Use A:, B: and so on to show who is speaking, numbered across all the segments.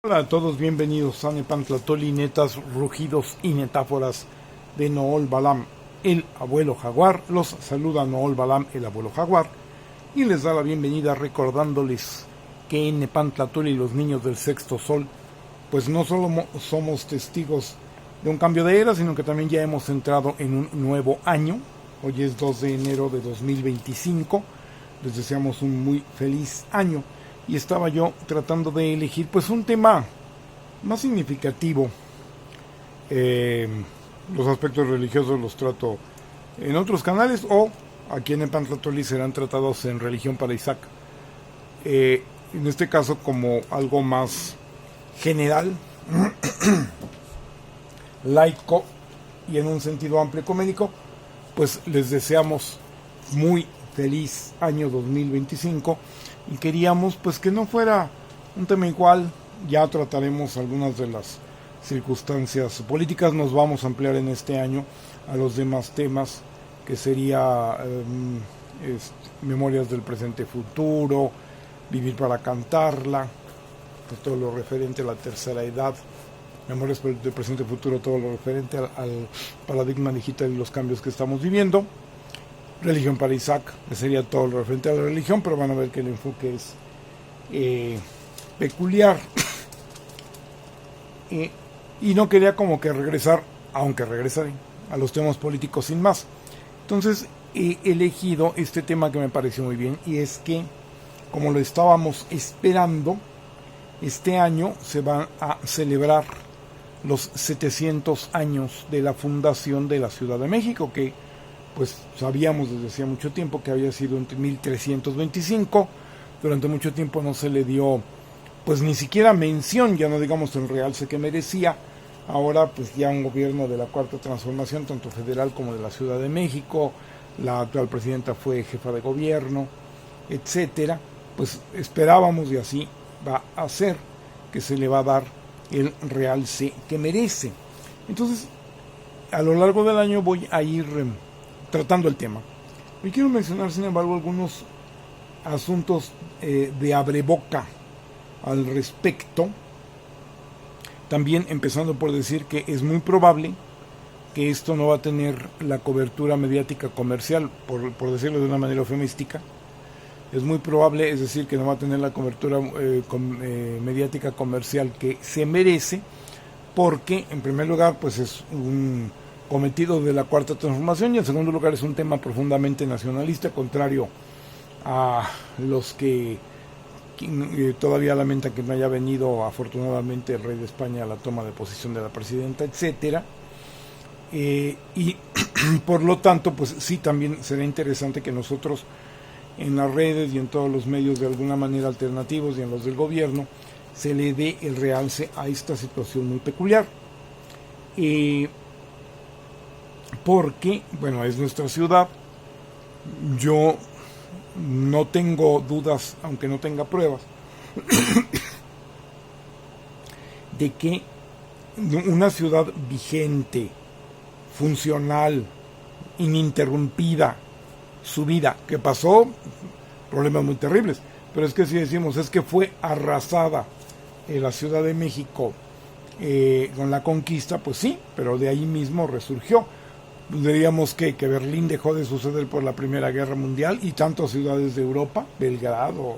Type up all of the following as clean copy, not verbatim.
A: Hola a todos, bienvenidos a Nepantlatoli, netas, rugidos y metáforas de Nool Balam, el abuelo jaguar. Los saluda Nool Balam, el abuelo jaguar, y les da la bienvenida recordándoles que en Nepantlatoli, los niños del sexto sol, pues no solo somos testigos de un cambio de era, sino que también ya hemos entrado en un nuevo año. Hoy es 2 de enero de 2025, les deseamos un muy feliz año. Y estaba yo tratando de elegir pues un tema más significativo. Los aspectos religiosos los trato en otros canales, o aquí en Nepantlatoli serán tratados en Religión para Isaac. En este caso, como algo más general, laico y en un sentido amplio ecuménico, pues les deseamos muy feliz año 2025. Y queríamos pues que no fuera un tema igual. Ya trataremos algunas de las circunstancias políticas, nos vamos a ampliar en este año a los demás temas, que sería memorias del presente futuro, vivir para cantarla, pues todo lo referente a la tercera edad, memorias del presente futuro, todo lo referente al paradigma digital y los cambios que estamos viviendo. Religión para Isaac, que sería todo lo referente a la religión, pero van a ver que el enfoque es peculiar. Y no quería como que regresar, aunque regresaré, a los temas políticos sin más. Entonces he elegido este tema que me pareció muy bien, y es que, como lo estábamos esperando, este año se van a celebrar los 700 años de la fundación de la Ciudad de México, que pues sabíamos desde hacía mucho tiempo que había sido en 1325. Durante mucho tiempo no se le dio pues ni siquiera mención, ya no digamos el realce que merecía. Ahora pues ya un gobierno de la Cuarta Transformación, tanto federal como de la Ciudad de México, la actual presidenta fue jefa de gobierno, etcétera, pues esperábamos, y así va a ser, que se le va a dar el realce que merece. Entonces, a lo largo del año voy a ir tratando el tema. Hoy quiero mencionar, sin embargo, algunos asuntos de abreboca al respecto. También empezando por decir que es muy probable que esto no va a tener la cobertura mediática comercial, por decirlo de una manera eufemística. Es muy probable, es decir, que no va a tener la cobertura mediática comercial que se merece, porque en primer lugar pues es un cometido de la Cuarta Transformación, y en segundo lugar es un tema profundamente nacionalista, contrario a los que todavía lamentan que no haya venido afortunadamente el rey de España a la toma de posición de la presidenta, etcétera. Y por lo tanto pues sí, también será interesante que nosotros en las redes y en todos los medios de alguna manera alternativos y en los del gobierno se le dé el realce a esta situación muy peculiar. Porque, bueno, es nuestra ciudad. Yo no tengo dudas, aunque no tenga pruebas, de que una ciudad vigente, funcional, ininterrumpida, su vida, que pasó problemas muy terribles, pero es que si decimos es que fue arrasada la Ciudad de México con la conquista, pues sí, pero de ahí mismo resurgió. Diríamos que Berlín dejó de suceder por la Primera Guerra Mundial, y tantas ciudades de Europa, Belgrado,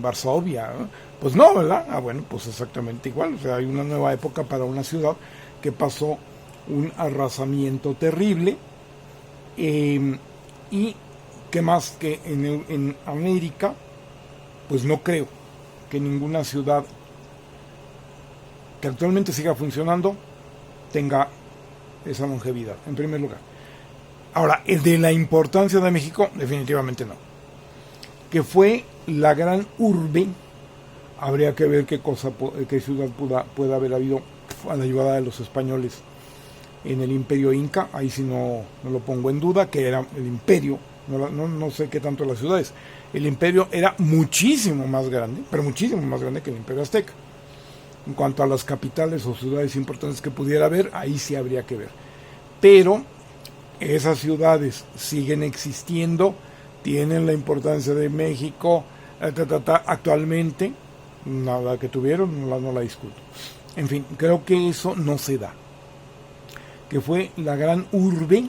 A: Varsovia, ¿no? Pues no, ¿verdad? Bueno, pues exactamente igual. O sea, hay una nueva época para una ciudad que pasó un arrasamiento terrible. Y que más que en América, pues no creo que ninguna ciudad que actualmente siga funcionando tenga esa longevidad, en primer lugar. Ahora, de la importancia de México, definitivamente no. Que fue la gran urbe, habría que ver qué ciudad pueda haber habido a la llegada de los españoles en el Imperio Inca. Ahí sí no lo pongo en duda, que era el imperio, no sé qué tanto las ciudades. El imperio era muchísimo más grande, pero muchísimo más grande que el Imperio Azteca. En cuanto a las capitales o ciudades importantes que pudiera haber, ahí sí habría que ver. Pero esas ciudades siguen existiendo, tienen la importancia de México actualmente, nada que tuvieron, no la discuto. En fin, creo que eso no se da. Que fue la gran urbe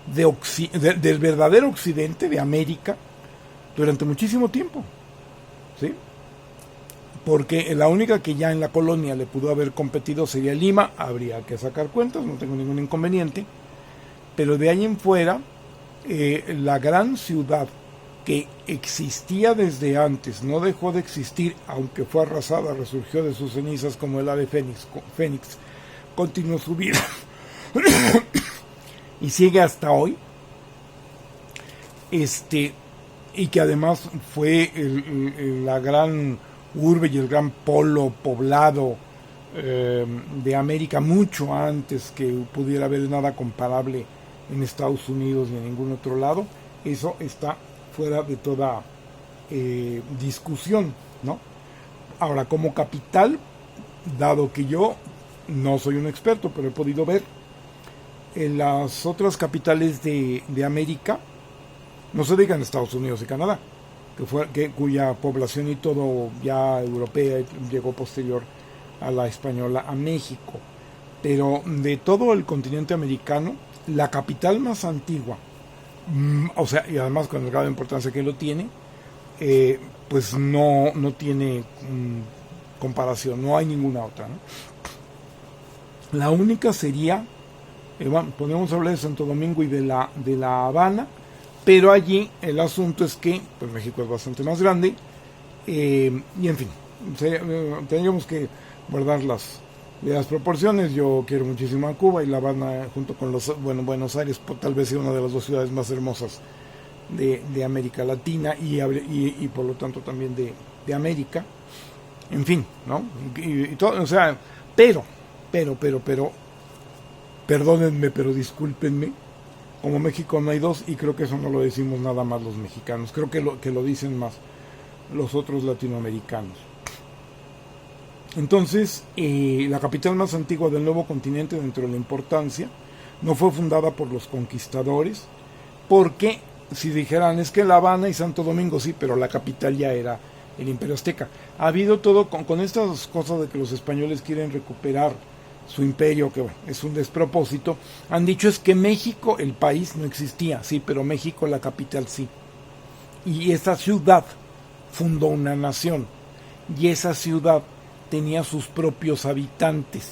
A: del verdadero occidente de América durante muchísimo tiempo, ¿sí? Porque la única que ya en la colonia le pudo haber competido sería Lima, habría que sacar cuentas, no tengo ningún inconveniente, pero de ahí en fuera, la gran ciudad que existía desde antes, no dejó de existir, aunque fue arrasada, resurgió de sus cenizas como el ave fénix, continuó su vida y sigue hasta hoy, y que además fue la gran urbe y el gran polo poblado de América mucho antes que pudiera haber nada comparable en Estados Unidos ni en ningún otro lado. Eso está fuera de toda discusión, ¿no? Ahora, como capital, dado que yo no soy un experto, pero he podido ver en las otras capitales de América, no se digan Estados Unidos y Canadá, cuya población y todo ya europea llegó posterior a la española a México, pero de todo el continente americano, la capital más antigua, o sea, y además con el grado de importancia que lo tiene, pues no tiene comparación, no hay ninguna otra, ¿no? La única sería, bueno, podemos hablar de Santo Domingo y de la Habana, pero allí el asunto es que pues México es bastante más grande, y en fin, tendríamos que guardar las proporciones. Yo quiero muchísimo a Cuba, y La Habana junto con Buenos Aires tal vez sea una de las dos ciudades más hermosas de América Latina y por lo tanto también de América, en fin, ¿no? Y todo, o sea, pero perdónenme, pero discúlpenme, como México no hay dos, y creo que eso no lo decimos nada más los mexicanos, creo que lo dicen más los otros latinoamericanos. Entonces, la capital más antigua del nuevo continente dentro de la importancia no fue fundada por los conquistadores, porque si dijeran es que La Habana y Santo Domingo sí, pero la capital ya era el Imperio Azteca. Ha habido todo con estas cosas de que los españoles quieren recuperar su imperio, que bueno, es un despropósito. Han dicho es que México, el país, no existía, sí, pero México, la capital, sí. Y esa ciudad fundó una nación, y esa ciudad tenía sus propios habitantes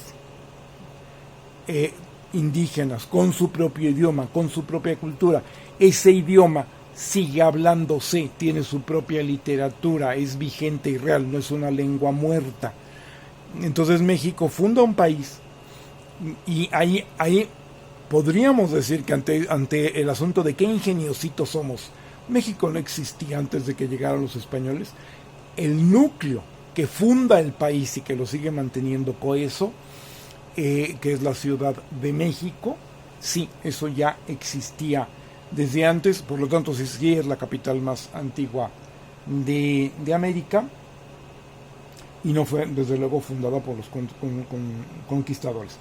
A: indígenas, con su propio idioma, con su propia cultura. Ese idioma sigue hablándose, tiene su propia literatura, es vigente y real, no es una lengua muerta. Entonces México funda un país, y ahí podríamos decir que ante el asunto de qué ingeniositos somos, México no existía antes de que llegaran los españoles. El núcleo que funda el país y que lo sigue manteniendo coheso, que es la Ciudad de México, sí, eso ya existía desde antes, por lo tanto sí es la capital más antigua de América, y no fue desde luego fundada por los conquistadores.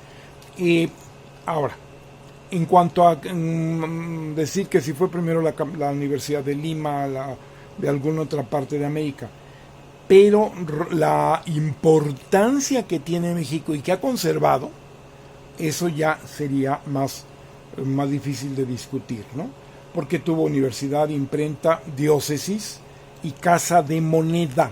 A: Ahora, en cuanto a decir que si fue primero la Universidad de Lima, de alguna otra parte de América, pero la importancia que tiene México y que ha conservado, eso ya sería más difícil de discutir, ¿no? Porque tuvo universidad, imprenta, diócesis y casa de moneda,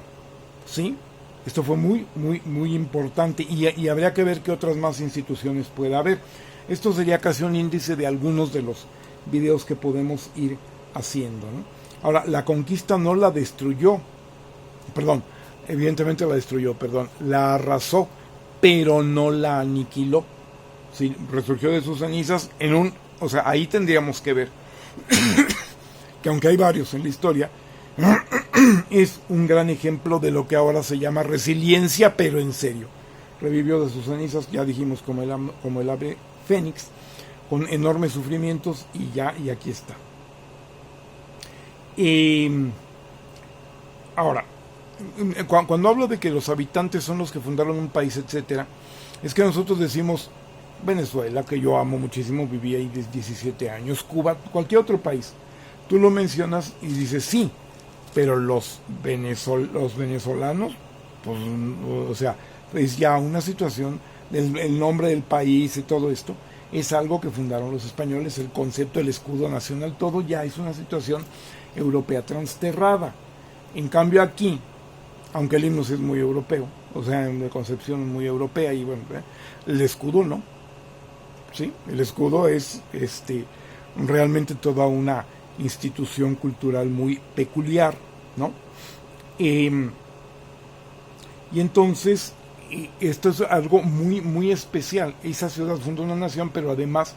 A: ¿sí? Esto fue muy, muy, muy importante, y habría que ver qué otras más instituciones puede haber. Esto sería casi un índice de algunos de los videos que podemos ir haciendo, ¿no? Ahora, la conquista no la destruyó, evidentemente la destruyó, la arrasó, pero no la aniquiló. Sí, resurgió de sus cenizas o sea, ahí tendríamos que ver que aunque hay varios en la historia, es un gran ejemplo de lo que ahora se llama resiliencia, pero en serio. Revivió de sus cenizas, ya dijimos, como el ave fénix, con enormes sufrimientos, y aquí está. Ahora, cuando hablo de que los habitantes son los que fundaron un país, etcétera, es que nosotros decimos Venezuela, que yo amo muchísimo, viví ahí desde 17 años, Cuba, cualquier otro país. Tú lo mencionas y dices sí, pero los venezolanos pues, o sea, es ya una situación, el nombre del país y todo esto, es algo que fundaron los españoles, el concepto del escudo nacional, todo ya es una situación europea transterrada. En cambio aquí, aunque el himno sí es muy europeo, o sea, en la concepción muy europea, y bueno, el escudo no, ¿sí? El escudo es realmente toda una institución cultural muy peculiar, ¿no? Y entonces, esto es algo muy, muy especial. Esa ciudad fundó una nación, pero además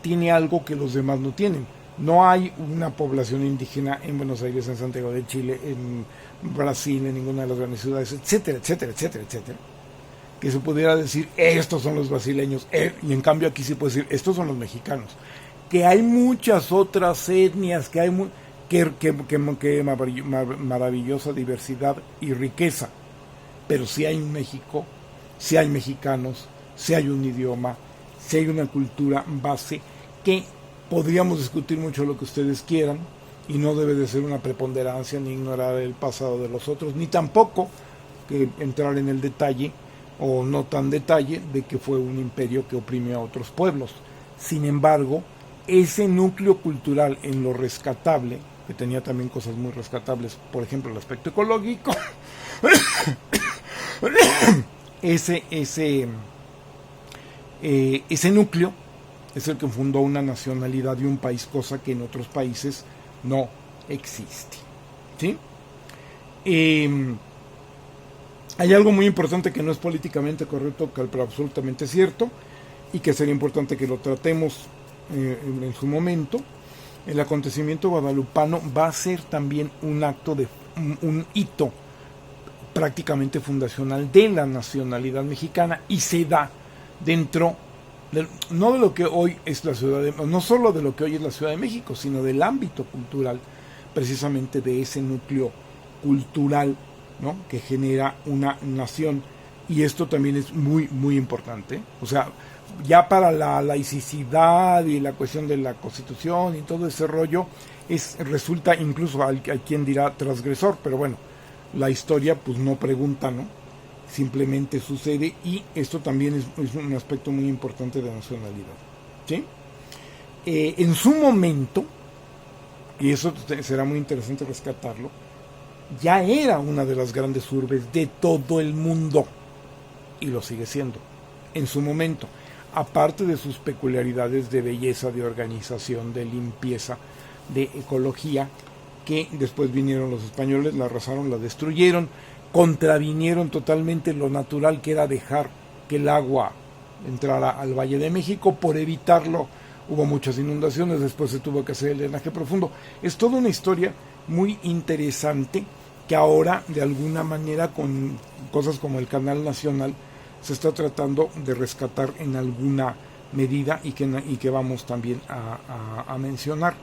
A: tiene algo que los demás no tienen. No hay una población indígena en Buenos Aires, en Santiago de Chile, en Brasil, en ninguna de las grandes ciudades, etcétera, etcétera, etcétera, etcétera, que se pudiera decir, estos son los brasileños, y en cambio aquí se puede decir, estos son los mexicanos. Que hay muchas otras etnias, que hay que maravillosa diversidad y riqueza, pero si hay un México, si hay mexicanos, si hay un idioma, si hay una cultura base, que podríamos discutir mucho lo que ustedes quieran, y no debe de ser una preponderancia ni ignorar el pasado de los otros, ni tampoco que entrar en el detalle, o no tan detalle, de que fue un imperio que oprimió a otros pueblos. Sin embargo, ese núcleo cultural en lo rescatable, que tenía también cosas muy rescatables, por ejemplo el aspecto ecológico, ese núcleo es el que fundó una nacionalidad y un país, cosa que en otros países no existe, ¿sí? Hay algo muy importante que no es políticamente correcto, pero absolutamente cierto, y que sería importante que lo tratemos en su momento. El acontecimiento guadalupano va a ser también un acto de un hito prácticamente fundacional de la nacionalidad mexicana, y se da dentro no de lo que hoy es la ciudad de, no solo de lo que hoy es la Ciudad de México, sino del ámbito cultural, precisamente de ese núcleo cultural, ¿no?, que genera una nación. Y esto también es muy, muy importante. O sea, ya para la laicidad y la cuestión de la Constitución y todo ese rollo, resulta incluso, hay quien dirá transgresor, pero bueno, la historia pues no pregunta, ¿no? Simplemente sucede, y esto también es un aspecto muy importante de nacionalidad, ¿sí? En su momento, y eso será muy interesante rescatarlo, ya era una de las grandes urbes de todo el mundo, y lo sigue siendo en su momento, aparte de sus peculiaridades de belleza, de organización, de limpieza, de ecología, que después vinieron los españoles, la arrasaron, la destruyeron, contravinieron totalmente lo natural que era dejar que el agua entrara al Valle de México. Por evitarlo hubo muchas inundaciones, después se tuvo que hacer el drenaje profundo. Es toda una historia muy interesante que ahora de alguna manera con cosas como el Canal Nacional se está tratando de rescatar en alguna medida, y que vamos también a mencionar.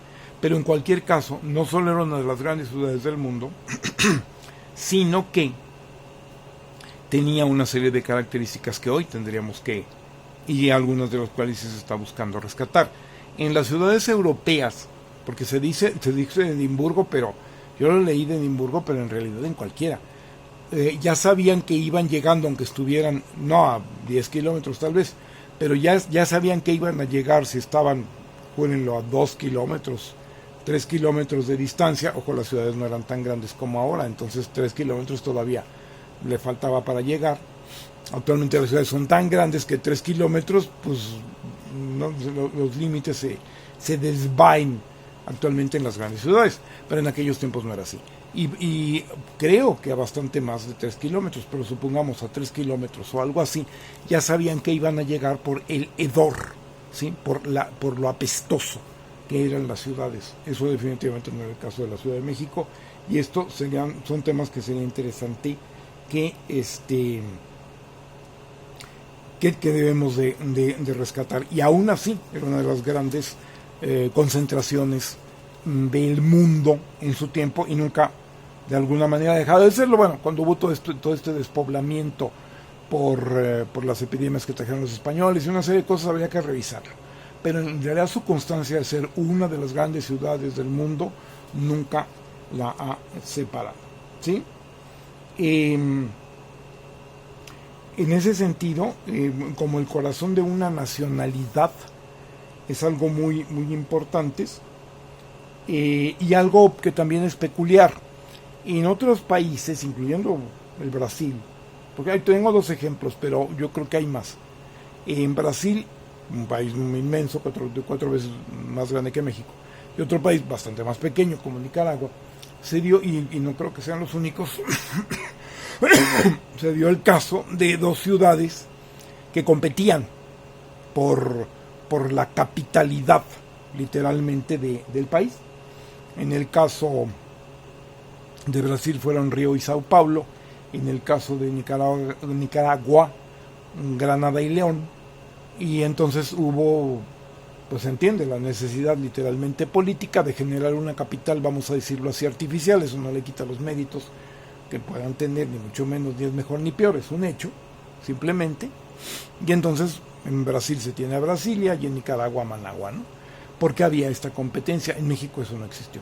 A: Pero en cualquier caso, no solo era una de las grandes ciudades del mundo, sino que tenía una serie de características que hoy tendríamos que, y algunas de las cuales se está buscando rescatar. En las ciudades europeas, porque se dice Edimburgo, pero yo lo leí de Edimburgo, pero en realidad en cualquiera, ya sabían que iban llegando, aunque estuvieran no a 10 kilómetros tal vez, pero ya sabían que iban a llegar si estaban, júrenlo, a 2 kilómetros, 3 kilómetros de distancia. Ojo, las ciudades no eran tan grandes como ahora, entonces 3 kilómetros todavía le faltaba para llegar. Actualmente las ciudades son tan grandes que 3 kilómetros, pues no, los límites se desvaen actualmente en las grandes ciudades, pero en aquellos tiempos no era así. Y creo que a bastante más de 3 kilómetros, pero supongamos a 3 kilómetros o algo así, ya sabían que iban a llegar por el hedor, ¿sí?, por lo apestoso que eran las ciudades. Eso definitivamente no era el caso de la Ciudad de México, y esto son temas que sería interesante que debemos de rescatar. Y aún así era una de las grandes concentraciones del mundo en su tiempo, y nunca de alguna manera ha dejado de serlo. Bueno, cuando hubo todo este despoblamiento por las epidemias que trajeron los españoles y una serie de cosas, habría que revisarlo, pero en realidad su constancia de ser una de las grandes ciudades del mundo nunca la ha separado, ¿sí? En ese sentido, como el corazón de una nacionalidad, es algo muy, muy importante, y algo que también es peculiar. En otros países, incluyendo el Brasil, porque ahí tengo dos ejemplos, pero yo creo que hay más. En Brasil, un país muy inmenso, cuatro veces más grande que México, y otro país bastante más pequeño como Nicaragua, se dio, y no creo que sean los únicos, se dio el caso de dos ciudades que competían por la capitalidad, literalmente, del país. En el caso de Brasil fueron Río y Sao Paulo, en el caso de Nicaragua, Granada y León, y entonces hubo, pues se entiende, la necesidad literalmente política de generar una capital, vamos a decirlo así, artificial. Eso no le quita los méritos que puedan tener, ni mucho menos, ni es mejor ni peor, es un hecho, simplemente. Y entonces en Brasil se tiene a Brasilia y en Nicaragua a Managua, ¿no? Porque había esta competencia. En México eso no existió.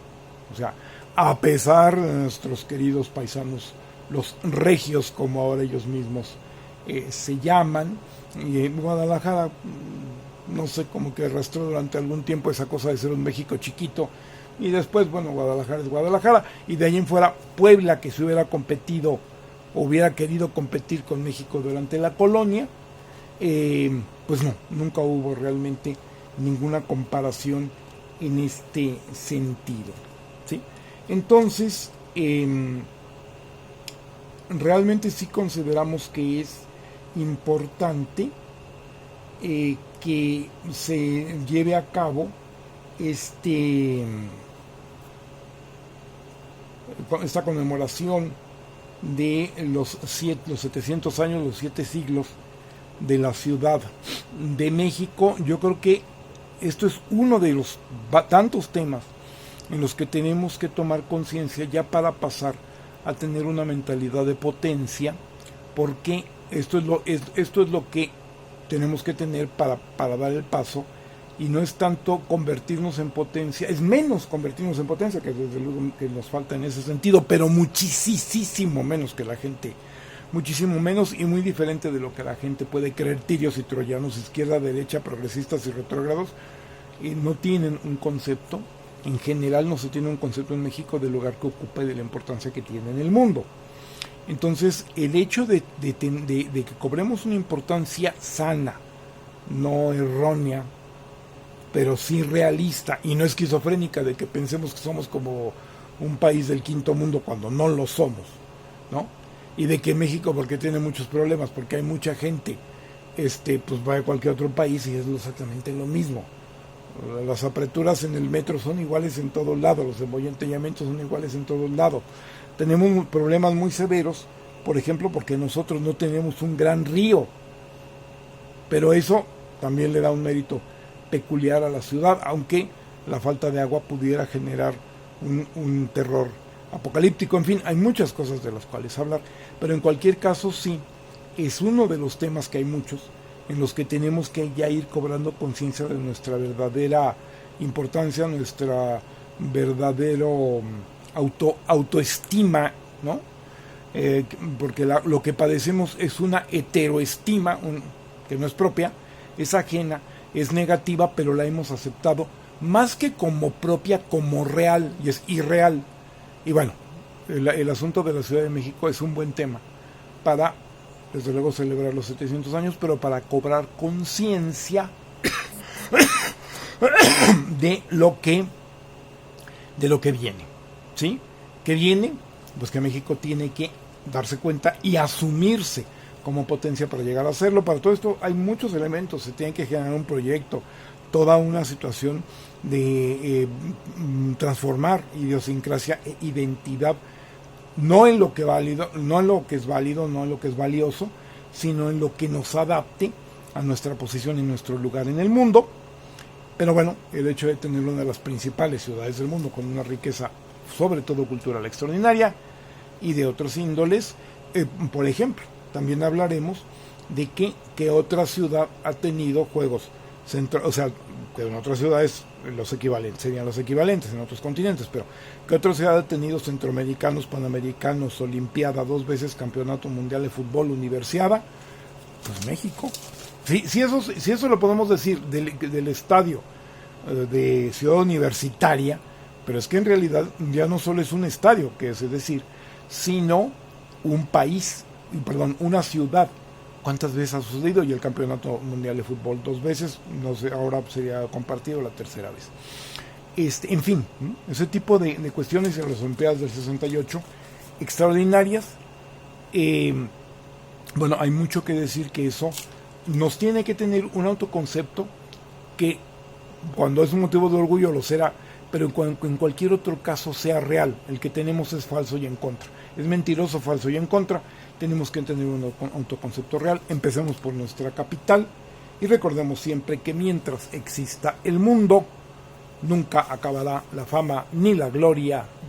A: O sea, a pesar de nuestros queridos paisanos, los regios, como ahora ellos mismos se llaman, y en Guadalajara, no sé, como que arrastró durante algún tiempo esa cosa de ser un México chiquito, y después, bueno, Guadalajara es Guadalajara, y de ahí en fuera Puebla, que se hubiera competido, hubiera querido competir con México durante la colonia, pues no, nunca hubo realmente ninguna comparación en este sentido, ¿sí? Entonces, realmente sí consideramos que es importante que se lleve a cabo esta conmemoración de los 700 años, los 7 siglos de la Ciudad de México. Yo creo que esto es uno de los tantos temas en los que tenemos que tomar conciencia ya para pasar a tener una mentalidad de potencia, porque esto es lo que tenemos que tener para dar el paso, y no es tanto convertirnos en potencia, es menos convertirnos en potencia, que desde luego que nos falta en ese sentido, pero muchísimo menos que la gente, muchísimo menos, y muy diferente de lo que la gente puede creer. Tirios y troyanos, izquierda, derecha, progresistas y retrógrados, no tienen un concepto. En general no se tiene un concepto en México del lugar que ocupa y de la importancia que tiene en el mundo. Entonces, el hecho de que cobremos una importancia sana, no errónea, pero sí realista y no esquizofrénica, de que pensemos que somos como un país del quinto mundo cuando no lo somos, ¿no? Y de que México, porque tiene muchos problemas, porque hay mucha gente, pues va a cualquier otro país y es exactamente lo mismo. Las apreturas en el metro son iguales en todos lados, los embotellamientos son iguales en todos lados. Tenemos problemas muy severos, por ejemplo, porque nosotros no tenemos un gran río, pero eso también le da un mérito peculiar a la ciudad, aunque la falta de agua pudiera generar un terror apocalíptico. En fin, hay muchas cosas de las cuales hablar, pero en cualquier caso sí, es uno de los temas, que hay muchos, en los que tenemos que ya ir cobrando conciencia de nuestra verdadera importancia, nuestra verdadero autoestima, ¿no? Porque lo que padecemos es una heteroestima, que no es propia, es ajena, es negativa, pero la hemos aceptado más que como propia, como real, y es irreal. Y bueno, el asunto de la Ciudad de México es un buen tema para, desde luego, celebrar los 700 años, pero para cobrar conciencia de lo que viene, ¿sí? ¿Qué viene? Pues que México tiene que darse cuenta y asumirse como potencia para llegar a hacerlo. Para todo esto hay muchos elementos. Se tiene que generar un proyecto, toda una situación de transformar idiosincrasia e identidad, no en lo que válido, no en lo que es válido, no en lo que es valioso, sino en lo que nos adapte a nuestra posición y nuestro lugar en el mundo. Pero bueno, el hecho de tener una de las principales ciudades del mundo con una riqueza, sobre todo cultural, extraordinaria, y de otros índoles, por ejemplo, también hablaremos de que otra ciudad ha tenido juegos o sea, que en otras ciudades serían los equivalentes en otros continentes, pero que otra ciudad ha tenido centroamericanos, panamericanos, olimpiada, 2 veces campeonato mundial de fútbol, universiada, Pues México. Si eso lo podemos decir del estadio de Ciudad Universitaria, pero es que en realidad ya no solo es un estadio, que es decir, sino un país, perdón, una ciudad. ¿Cuántas veces ha sucedido? Y el Campeonato Mundial de Fútbol 2 veces, no sé, ahora sería compartido la tercera vez. En fin, ese tipo de cuestiones en las Olimpiadas del 68, extraordinarias. Bueno, hay mucho que decir que eso nos tiene que tener un autoconcepto que cuando es un motivo de orgullo lo será, pero en cualquier otro caso sea real. El que tenemos es falso y en contra. Es mentiroso, falso y en contra. Tenemos que tener un autoconcepto real. Empecemos por nuestra capital y recordemos siempre que mientras exista el mundo, nunca acabará la fama ni la gloria